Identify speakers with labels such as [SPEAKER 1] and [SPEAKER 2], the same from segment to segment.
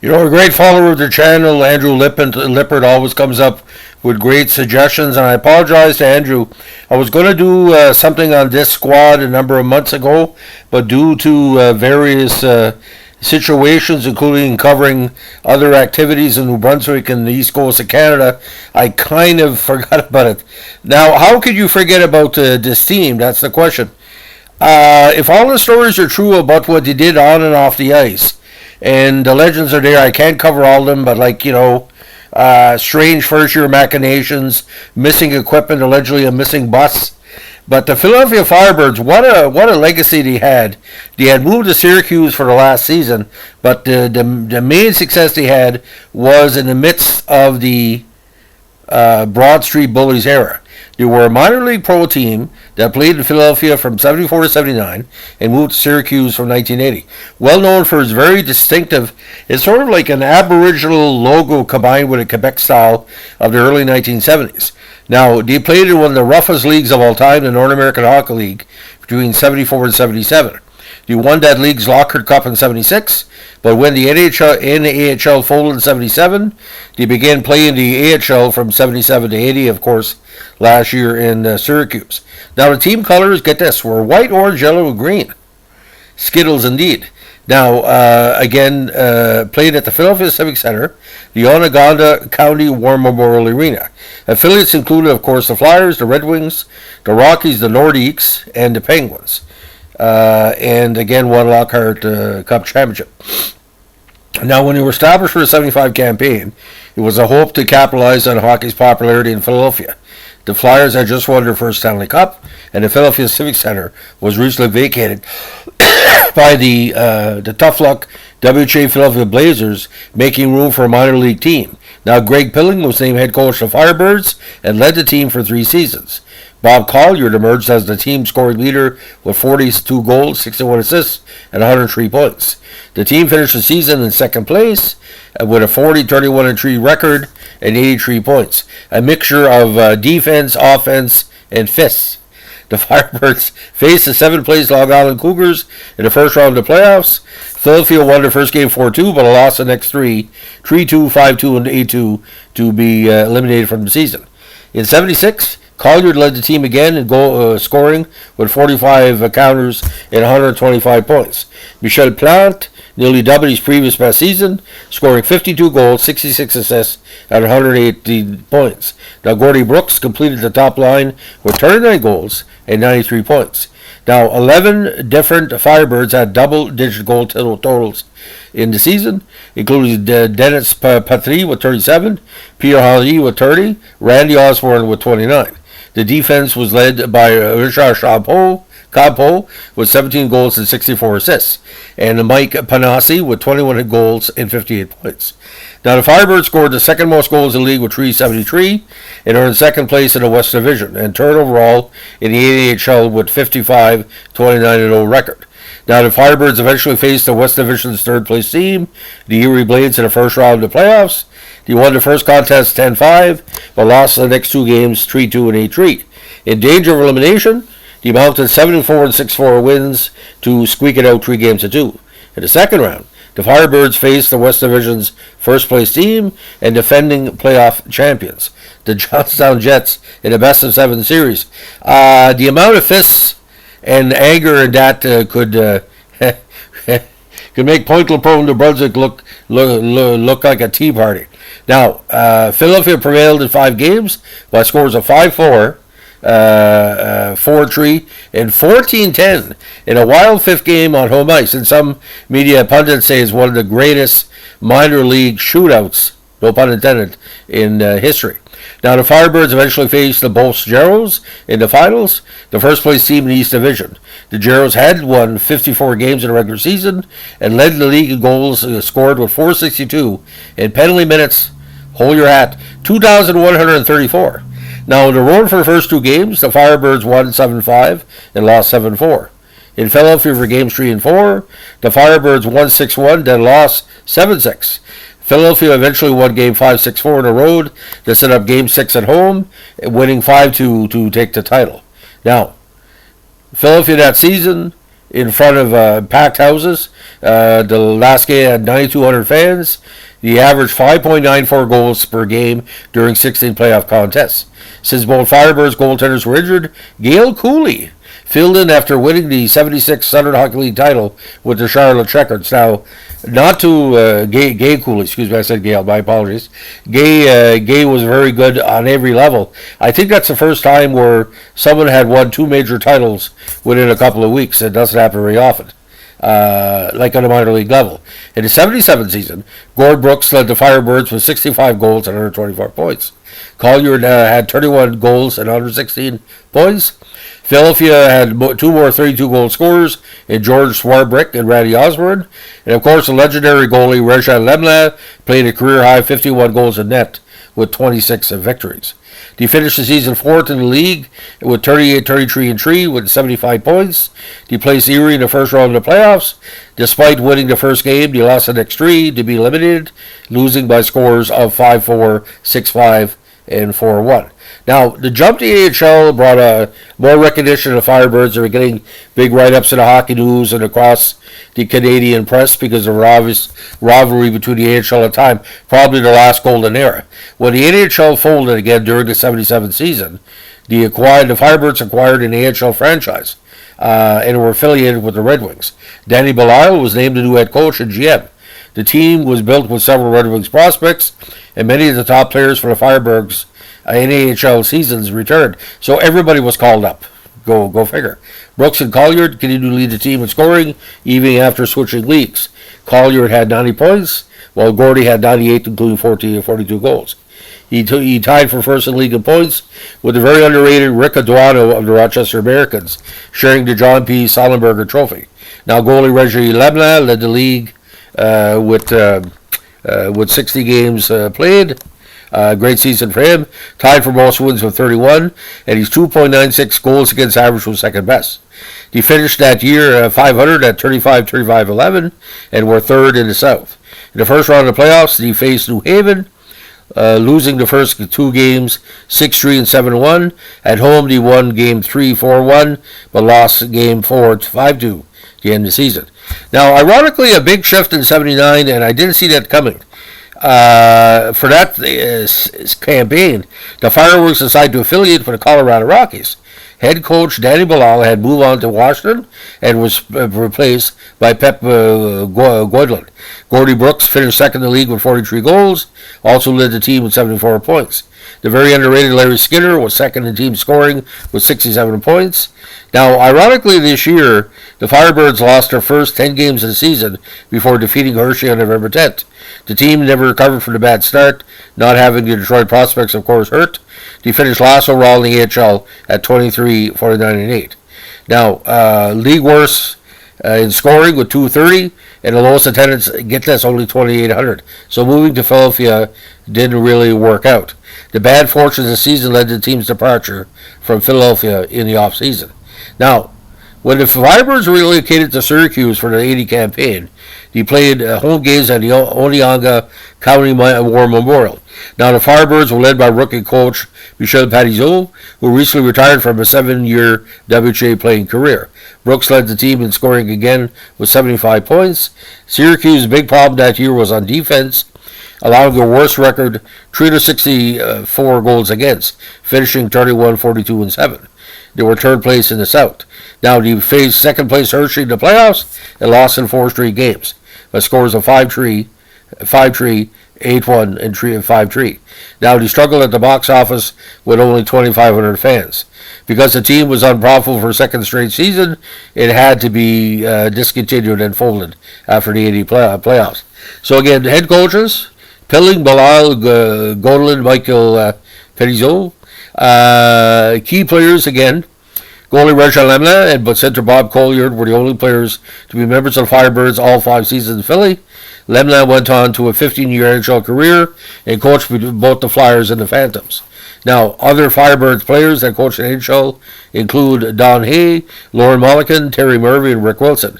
[SPEAKER 1] A great follower of the channel, Andrew Lippert, always comes up with great suggestions, and I apologize to Andrew. I was going to do something on this squad a number of months ago, but due to various situations, including covering other activities in New Brunswick and the east coast of Canada, I kind of forgot about it. Now, how could you forget about this team? That's the question. If all the stories are true about what they did on and off the ice, and the legends are there, I can't cover all of them, but strange first-year machinations, missing equipment, allegedly a missing bus. But the Philadelphia Firebirds, what a legacy they had. They had moved to Syracuse for the last season, but the main success they had was in the midst of the Broad Street Bullies era. They were a minor league pro team that played in Philadelphia from 74 to 79 and moved to Syracuse from 1980. Well known for its very distinctive, it's sort of like an Aboriginal logo combined with a Quebec style of the early 1970s. Now, they played in one of the roughest leagues of all time, the North American Hockey League, between 74 and 77. They won that league's Lockhart Cup in 76, but when the NAHL folded in 77, they began playing the AHL from 77 to 80, of course, last year in Syracuse. Now, the team colors, get this, were white, orange, yellow, and green. Skittles indeed. Now, played at the Philadelphia Civic Center, the Onondaga County War Memorial Arena. Affiliates included, of course, the Flyers, the Red Wings, the Rockies, the Nordiques, and the Penguins. And again, won Lockhart Cup Championship. Now, when they were established for the 75 campaign, it was a hope to capitalize on hockey's popularity in Philadelphia. The Flyers had just won their first Stanley Cup, and the Philadelphia Civic Center was recently vacated by the tough luck WHA Philadelphia Blazers, making room for a minor league team. Now, Greg Pilling was named head coach of the Firebirds and led the team for 3 seasons. Bob Colliard emerged as the team scoring leader with 42 goals, 61 assists, and 103 points. The team finished the season in second place with a 40-31-3 record and 83 points. A mixture of defense, offense, and fists. The Firebirds faced the 7th-place Long Island Cougars in the first round of the playoffs. Philadelphia won their first game 4-2, but lost the next 3, 3-2, 5-2, and 8-2 to be eliminated from the season. In 76, Colliard led the team again in goal scoring with 45 counters and 125 points. Michel Plante nearly doubled his previous best season, scoring 52 goals, 66 assists, and 180 points. Now, Gord Brooks completed the top line with 39 goals and 93 points. Now, 11 different Firebirds had double-digit goal totals in the season, including Dennis Patry with 37, Pierre Henry with 30, Randy Osborne with 29. The defense was led by Richard Campo with 17 goals and 64 assists, and Mike Panassi with 21 goals and 58 points. Now, the Firebirds scored the second most goals in the league with 373 and are in second place in the West Division, and third overall in the AHL with 55-29-0 record. Now, the Firebirds eventually faced the West Division's third-place team, the Erie Blades, in the first round of the playoffs. They won the first contest 10-5, but lost the next 2 games 3-2 and 8-3. In danger of elimination, they mounted 7-4 and 6-4 wins to squeak it out 3-2. In the second round, the Firebirds faced the West Division's first-place team and defending playoff champions, the Johnstown Jets, in a best-of-7 series. The amount of fists and anger in that could make Point LaProne, New Brunswick look like a tea party. Now, Philadelphia prevailed in 5 games by scores of 5-4, 4-3, and 14-10 in a wild 5th game on home ice. And some media pundits say it's one of the greatest minor league shootouts, no pun intended, in history. Now, the Firebirds eventually faced the Beauce Gyros in the finals, the first-place team in the East Division. The Gyros had won 54 games in the regular season and led the league in goals scored with 462 and penalty minutes, hold your hat, 2,134. Now, in the road for the first 2 games, the Firebirds won 7-5 and lost 7-4. In Philadelphia for games 3 and 4, the Firebirds won 6-1, then lost 7-6. Philadelphia eventually won Game 5, 6-4 on the road to set up Game 6 at home, winning 5-2 to take the title. Now, Philadelphia that season in front of packed houses. The last game had 9,200 fans. He averaged 5.94 goals per game during 16 playoff contests. Since both Firebirds goaltenders were injured, Gail Cooley filled in after winning the 76 Southern Hockey League title with the Charlotte Checkers. Now, not to Gay Cooley, excuse me, I said Gail, my apologies. Gay was very good on every level. I think that's the first time where someone had won 2 major titles within a couple of weeks. It doesn't happen very often. Like on a minor league level. In the 77 season, Gord Brooks led the Firebirds with 65 goals and 124 points. Collier had 31 goals and 116 points. Philadelphia had 2 more 32-goal scorers in George Swarbrick and Randy Osborne. And, of course, the legendary goalie Reggie Leblanc played a career-high 51 goals in net with 26 victories. He finished the season 4th in the league with 38, 33, and 3 with 75 points. He placed Erie in the first round of the playoffs. Despite winning the first game, he lost the next 3 to be eliminated, losing by scores of 5-4, 6-5, and 4-1. Now, the jump to AHL brought more recognition to the Firebirds. They were getting big write-ups in the hockey news and across the Canadian press because of the obvious rivalry between the AHL at the time, probably the last golden era. When the NHL folded again during the 77 season, the Firebirds acquired an AHL franchise and were affiliated with the Red Wings. Danny Belial was named the new head coach and GM. The team was built with several Red Wings prospects, and many of the top players for the Firebirds NAHL seasons returned, so everybody was called up. Go figure. Brooks and Collier continued to lead the team in scoring, even after switching leagues. Collier had 90 points, while Gordy had 98, including 42 goals. He tied for first in league in points with the very underrated Rick Aduano of the Rochester Americans, sharing the John P. Sollenberger Trophy. Now, goalie Reggie Leblanc led the league with 60 games played. Great season for him. Tied for most wins with 31, and his 2.96 goals against average was second best. He finished that year 500 at 35-11, and were third in the South. In the first round of the playoffs, he faced New Haven, losing the first 2 games 6-3 and 7-1. At home, he won game 3 4-1, but lost game 4 5-2 at the end of the season. Now, ironically, a big shift in 79, and I didn't see that coming. For that campaign, the Fireworks decided to affiliate with the Colorado Rockies. Head coach Danny Belial had moved on to Washington and was replaced by Pep Goidland. Gordy Brooks finished second in the league with 43 goals, also led the team with 74 points. The very underrated Larry Skinner was second in team scoring with 67 points. Now, ironically, this year, the Firebirds lost their first 10 games of the season before defeating Hershey on November 10th. The team never recovered from the bad start, not having the Detroit prospects, of course, hurt. They finished last overall in the AHL at 23, 49, and 8. Now, league worst in scoring with 230, and the lowest attendance, get this, only 2,800. So moving to Philadelphia didn't really work out. The bad fortune of the season led to the team's departure from Philadelphia in the offseason. Now, when the Firebirds relocated to Syracuse for the 80 campaign, he played home games at the Onondaga County War Memorial. Now, the Firebirds were led by rookie coach Michel Parizeau, who recently retired from a 7-year WHA playing career. Brooks led the team in scoring again with 75 points. Syracuse's big problem that year was on defense, allowing their worst record, 364 goals against, finishing 31, 42, and 7. They were third place in the South. Now, they faced second place Hershey in the playoffs and lost in 4 straight games, by scores of 5-3, 5-3, 8-1, and 5-3. Now, they struggled at the box office with only 2,500 fans. Because the team was unprofitable for a second straight season, it had to be discontinued and folded after the 80 playoffs. So again, head coaches, Pilling, Belial, Goldland, Michael Parizeau. Key players, again, goalie Reggie Leblanc and center Bob Collier were the only players to be members of the Firebirds all 5 seasons in Philly. Leblanc went on to a 15-year NHL career and coached both the Flyers and the Phantoms. Now, other Firebirds players that coached in NHL include Don Hay, Lauren Mulligan, Terry Murphy, and Rick Wilson.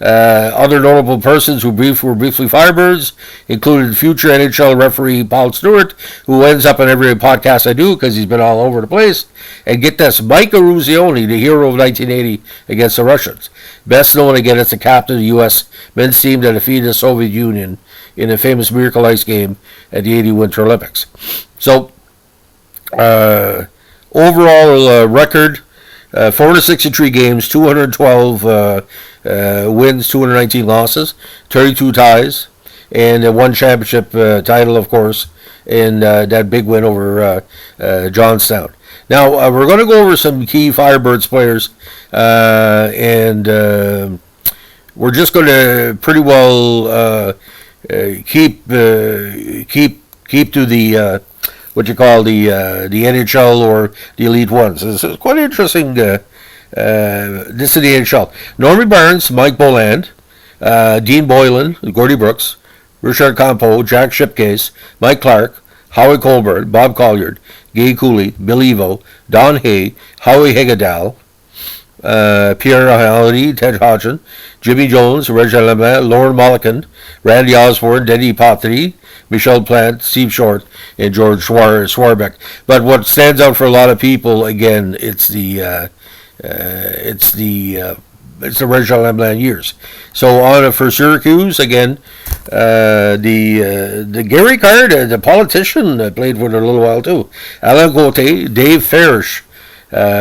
[SPEAKER 1] Other notable persons who were briefly Firebirds included future NHL referee Paul Stewart, who ends up on every podcast I do because he's been all over the place. And get this, Micah Ruzioni, the hero of 1980 against the Russians. best known again as the captain of the U.S. men's team that defeated the Soviet Union in a famous Miracle Ice game at the 80 Winter Olympics. So, overall record, 463 games, 212 wins, 219 losses, 32 ties, and one championship title, of course, and that big win over Johnstown. Now, we're going to go over some key Firebirds players, and we're just going to pretty well keep to the what you call the NHL or the Elite Ones. It's quite interesting. This is the NHL. Normie Barnes, Mike Boland, Dean Boylan, Gordy Brooks, Richard Campeau, Jack Shipcase, Mike Clark, Howie Colbert, Bob Colliard, Gay Cooley, Bill Evo, Don Hay, Howie Higgindahl, Pierre Halliday, Ted Hodgson, Jimmy Jones, Reggie Leblanc, Lauren Mollican, Randy Osborne, Denny Pottery, Michelle Plant, Steve Short, and George Swarbeck. But what stands out for a lot of people, again, it's the Reggie Leblanc years. So on for Syracuse again, the Gary Card, the politician, played for it a little while too. Alain Gauthier, Dave Farish,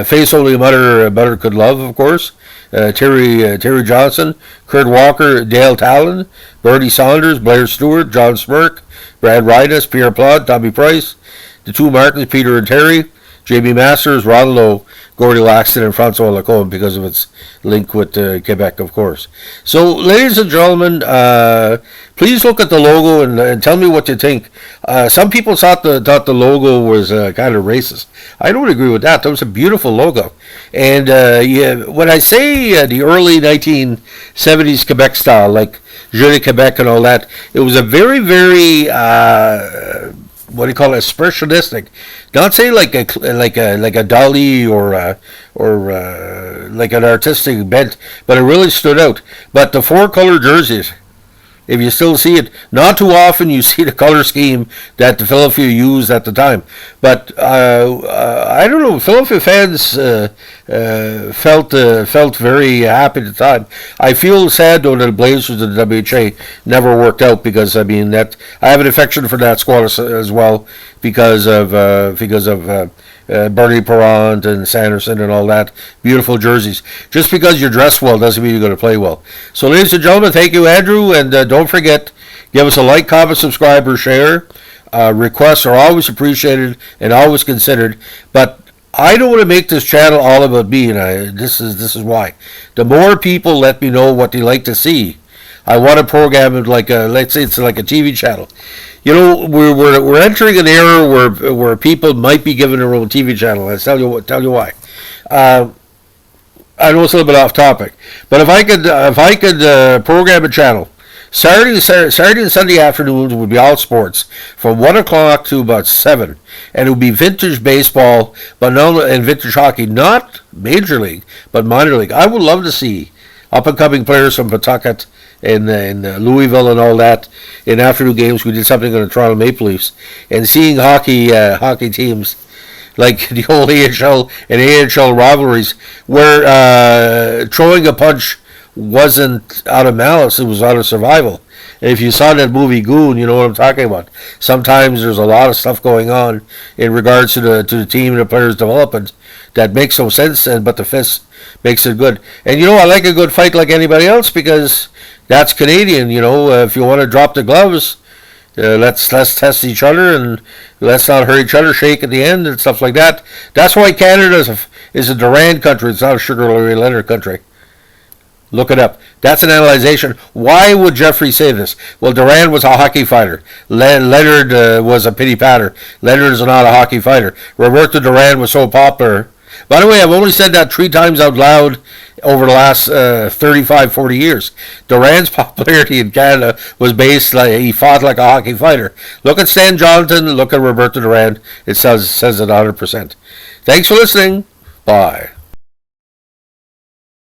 [SPEAKER 1] face only mother could love, of course. Terry Johnson, Kurt Walker, Dale Talon, Bernie Saunders, Blair Stewart, John Smirk, Brad Rydus, Pierre Plot, Tommy Price, the two Martins, Peter and Terry, J.B. Masters, Ron Lowe, Gordy Laxton, and Francois Lacombe because of its link with Quebec, of course. So, ladies and gentlemen, please look at the logo and tell me what you think. Some people thought the logo was kind of racist. I don't agree with that. That was a beautiful logo. And when I say the early 1970s Quebec style, like Jeu de Quebec and all that, it was a very, very what do you call it, expressionistic. Not say like a Dali or like an artistic bent, but it really stood out. But the four color jerseys, if you still see it, not too often you see the color scheme that the Philadelphia used at the time. But I don't know, Philadelphia fans felt very happy at the time. I feel sad though that the Blazers and the WHA never worked out because I mean that I have an affection for that squad as well because of Bernie Perrant and Sanderson and all that. Beautiful jerseys. Just because you dress well doesn't mean you're going to play well. So, ladies and gentlemen, thank you, Andrew, and don't forget, give us a like, comment, subscribe, or share. Requests are always appreciated and always considered, but I don't want to make this channel all about me, and this is why. The more people let me know what they like to see, I want to program it like let's say it's like a TV channel. You know, we're entering an era where people might be given their own TV channel. I'll tell you why. I know it's a little bit off topic, but if I could program a channel, Saturday and Sunday afternoons would be all sports from 1 o'clock to about 7, and it would be vintage baseball, and vintage hockey, not major league, but minor league. I would love to see up and coming players from Pawtucket and Louisville and all that. In afternoon games, we did something on the Toronto Maple Leafs, and seeing hockey teams like the old AHL and AHL rivalries, where throwing a punch wasn't out of malice; it was out of survival. And if you saw that movie Goon, you know what I'm talking about. Sometimes there's a lot of stuff going on in regards to the team and the players' development that makes no sense, but the fist makes it good. And you know, I like a good fight like anybody else because that's Canadian. You know, if you want to drop the gloves, let's test each other and let's not hurt each other, shake at the end and stuff like that. That's why Canada is a Durand country. It's not a Sugar Ray Leonard country. Look it up. That's an analyzation. Why would Jeffrey say this? Well, Durand was a hockey fighter. Leonard was a pity patter. Leonard is not a hockey fighter. Roberto Durand was so popular. By the way, I've only said that 3 times out loud over the last 35, 40 years. Durand's popularity in Canada was based he fought like a hockey fighter. Look at Stan Jonathan, look at Roberto Durand. It says it 100%. Thanks for listening. Bye.